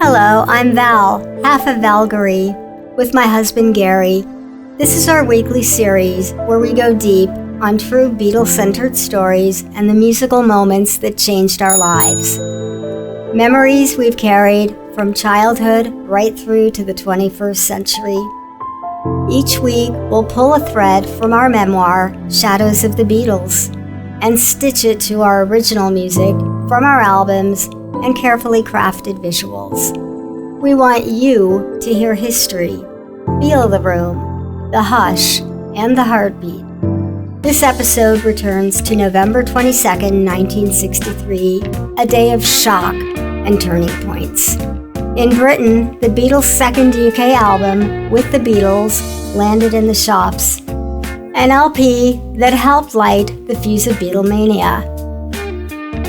Hello, I'm Val, half of Valgary, with my husband Gary. This is our weekly series where we go deep on true Beatles-centered stories and the musical moments that changed our lives. Memories we've carried from childhood right through to the 21st century. Each week, we'll pull a thread from our memoir, Shadows of the Beatles, and stitch it to our original music from our albums and carefully crafted visuals. We want you to hear history, feel the room, the hush, and the heartbeat. This episode returns to November 22nd, 1963, a day of shock and turning points. In Britain, the Beatles' second UK album, With the Beatles, landed in the shops, an LP that helped light the fuse of Beatlemania.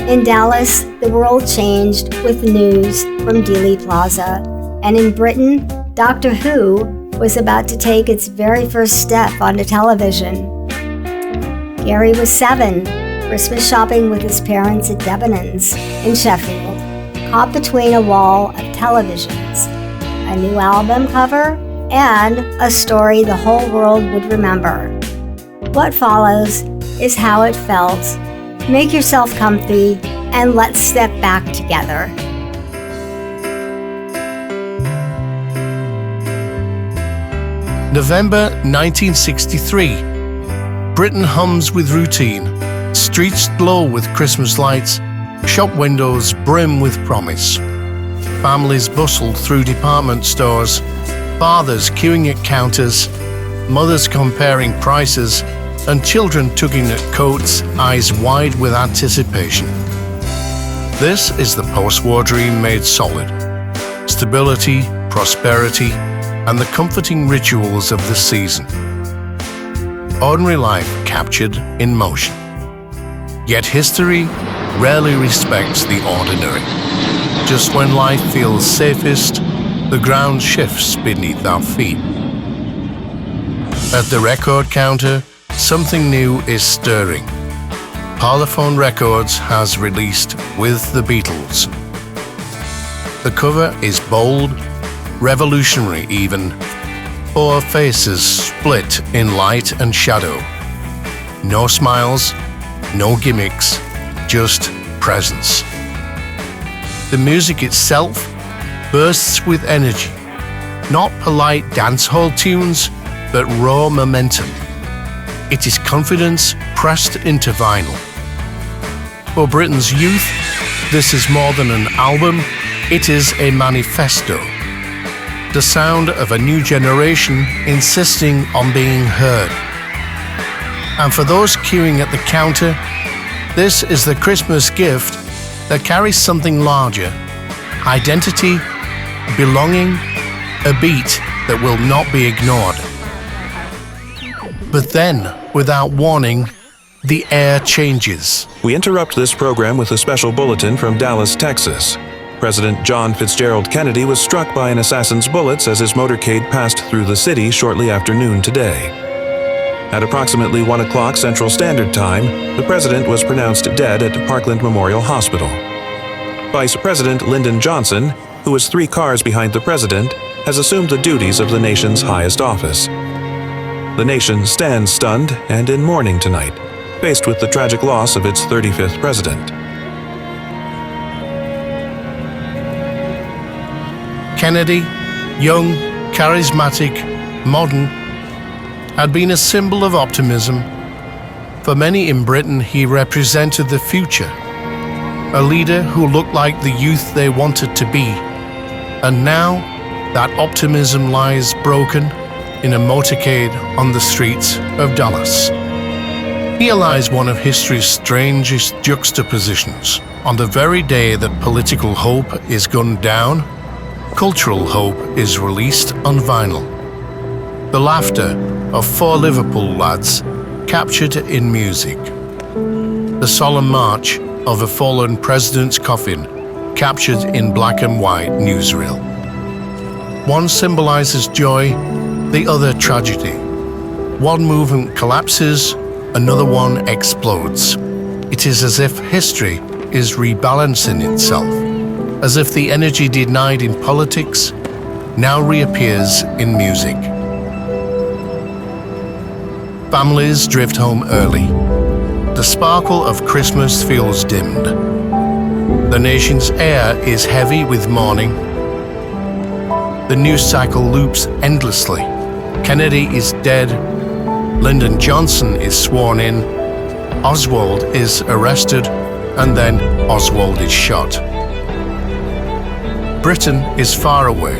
In Dallas, the world changed with news from Dealey Plaza, and in Britain, Doctor Who was about to take its very first step onto television. Gary was 7, Christmas shopping with his parents at Debenhams in Sheffield, caught between a wall of televisions, a new album cover, and a story the whole world would remember. What follows is how it felt. Make yourself comfy, and let's step back together. November 1963. Britain hums with routine. Streets glow with Christmas lights. Shop windows brim with promise. Families bustle through department stores. Fathers queuing at counters. Mothers comparing prices. And children tugging at coats, eyes wide with anticipation. This is the post-war dream made solid. Stability, prosperity, and the comforting rituals of the season. Ordinary life captured in motion. Yet history rarely respects the ordinary. Just when life feels safest, the ground shifts beneath our feet. At the record counter, something new is stirring. Parlophone Records has released With the Beatles. The cover is bold, revolutionary even. 4 faces split in light and shadow. No smiles, no gimmicks, just presence. The music itself bursts with energy. Not polite dancehall tunes, but raw momentum. It is confidence pressed into vinyl. For Britain's youth, this is more than an album, it is a manifesto. The sound of a new generation insisting on being heard. And for those queuing at the counter, this is the Christmas gift that carries something larger. Identity, belonging, a beat that will not be ignored. But then, without warning, the air changes. We interrupt this program with a special bulletin from Dallas, Texas. President John Fitzgerald Kennedy was struck by an assassin's bullets as his motorcade passed through the city shortly after noon today. At approximately 1 o'clock Central Standard Time, the president was pronounced dead at Parkland Memorial Hospital. Vice President Lyndon Johnson, who was 3 cars behind the president, has assumed the duties of the nation's highest office. The nation stands stunned and in mourning tonight, faced with the tragic loss of its 35th president. Kennedy, young, charismatic, modern, had been a symbol of optimism. For many in Britain, he represented the future, a leader who looked like the youth they wanted to be. And now, that optimism lies broken in a motorcade on the streets of Dallas. Here lies one of history's strangest juxtapositions. On the very day that political hope is gunned down, cultural hope is released on vinyl. The laughter of 4 Liverpool lads captured in music. The solemn march of a fallen president's coffin captured in black and white newsreel. One symbolizes joy, the other tragedy. One movement collapses, another one explodes. It is as if history is rebalancing itself, as if the energy denied in politics now reappears in music. Families drift home early. The sparkle of Christmas feels dimmed. The nation's air is heavy with mourning. The news cycle loops endlessly. Kennedy is dead. Lyndon Johnson is sworn in. Oswald is arrested. And then Oswald is shot. Britain is far away,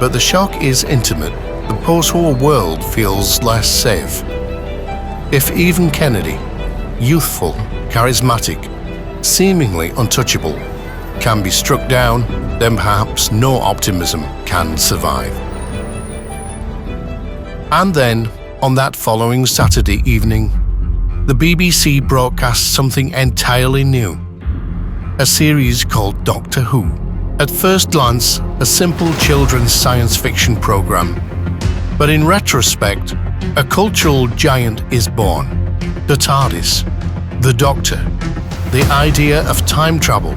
but the shock is intimate. The post-war world feels less safe. If even Kennedy, youthful, charismatic, seemingly untouchable, can be struck down, then perhaps no optimism can survive. And then, on that following Saturday evening, the BBC broadcast something entirely new, a series called Doctor Who. At first glance, a simple children's science fiction program, but in retrospect, a cultural giant is born. The TARDIS, the Doctor, the idea of time travel.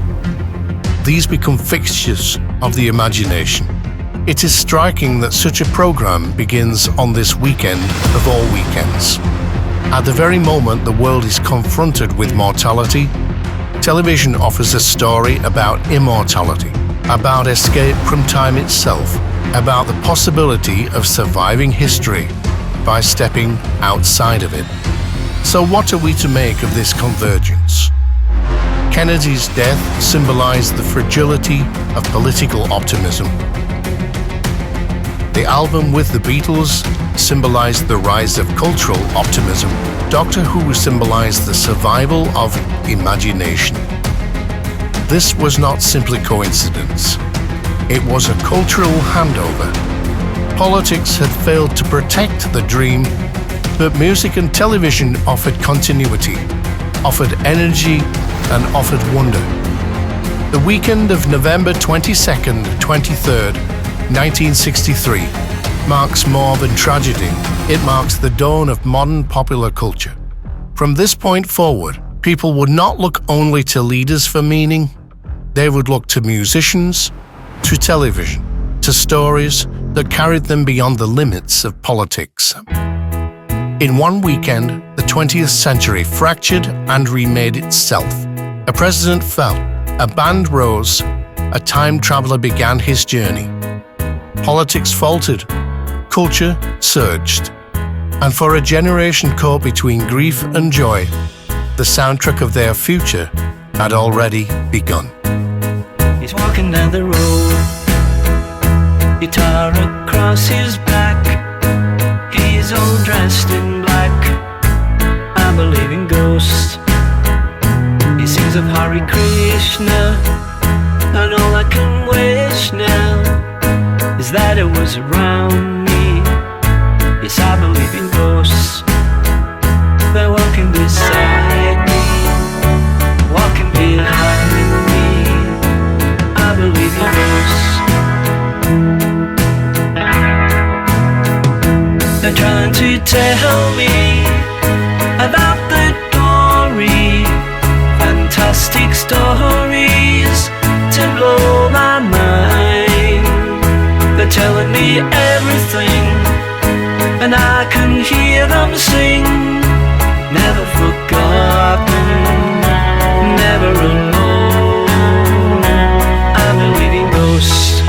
These become fixtures of the imagination. It is striking that such a program begins on this weekend of all weekends. At the very moment the world is confronted with mortality, television offers a story about immortality, about escape from time itself, about the possibility of surviving history by stepping outside of it. So what are we to make of this convergence? Kennedy's death symbolized the fragility of political optimism. The album with the Beatles symbolized the rise of cultural optimism. Doctor Who symbolized the survival of imagination. This was not simply coincidence. It was a cultural handover. Politics had failed to protect the dream, but music and television offered continuity, offered energy, and offered wonder. The weekend of November 22nd, 23rd, 1963 marks more than tragedy. It marks the dawn of modern popular culture. From this point forward, people would not look only to leaders for meaning. They would look to musicians, to television, to stories that carried them beyond the limits of politics. In one weekend, the 20th century fractured and remade itself. A president fell, a band rose, a time traveler began his journey. Politics faltered, culture surged, and for a generation caught between grief and joy, the soundtrack of their future had already begun. He's walking down the road, guitar across his back. He's all dressed in black. I believe in ghosts. He sings of Hare Krishna, and all I can wish now is that it was around me. Yes, I believe in ghosts. They're walking beside me, walking behind me. I believe in ghosts. They're trying to tell me about the glory, fantastic stories to blow my mind. They're telling me everything, and I can hear them sing. Never forgotten, never alone. I believe in ghosts.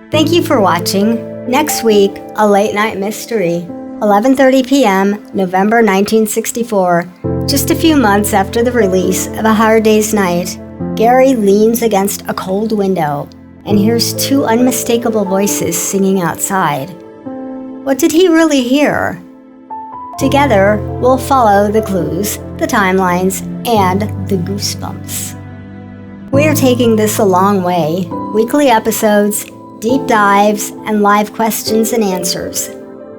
Thank you for watching. Next week, a late night mystery. 11:30 p.m., November 1964. Just a few months after the release of A Hard Day's Night, Gary leans against a cold window and hears two unmistakable voices singing outside. What did he really hear? Together, we'll follow the clues, the timelines, and the goosebumps. We're taking this a long way. Weekly episodes, deep dives, and live questions and answers.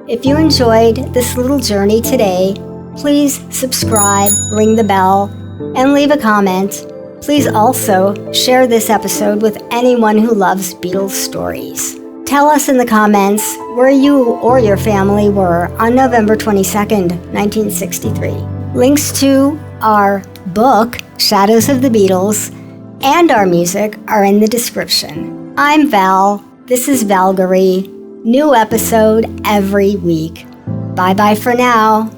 If you enjoyed this little journey today, please subscribe, ring the bell, and leave a comment. Please also share this episode with anyone who loves Beatles stories. Tell us in the comments where you or your family were on November 22nd, 1963. Links to our book, Shadows of the Beatles, and our music are in the description. I'm Val. This is Valgary. New episode every week. Bye-bye for now.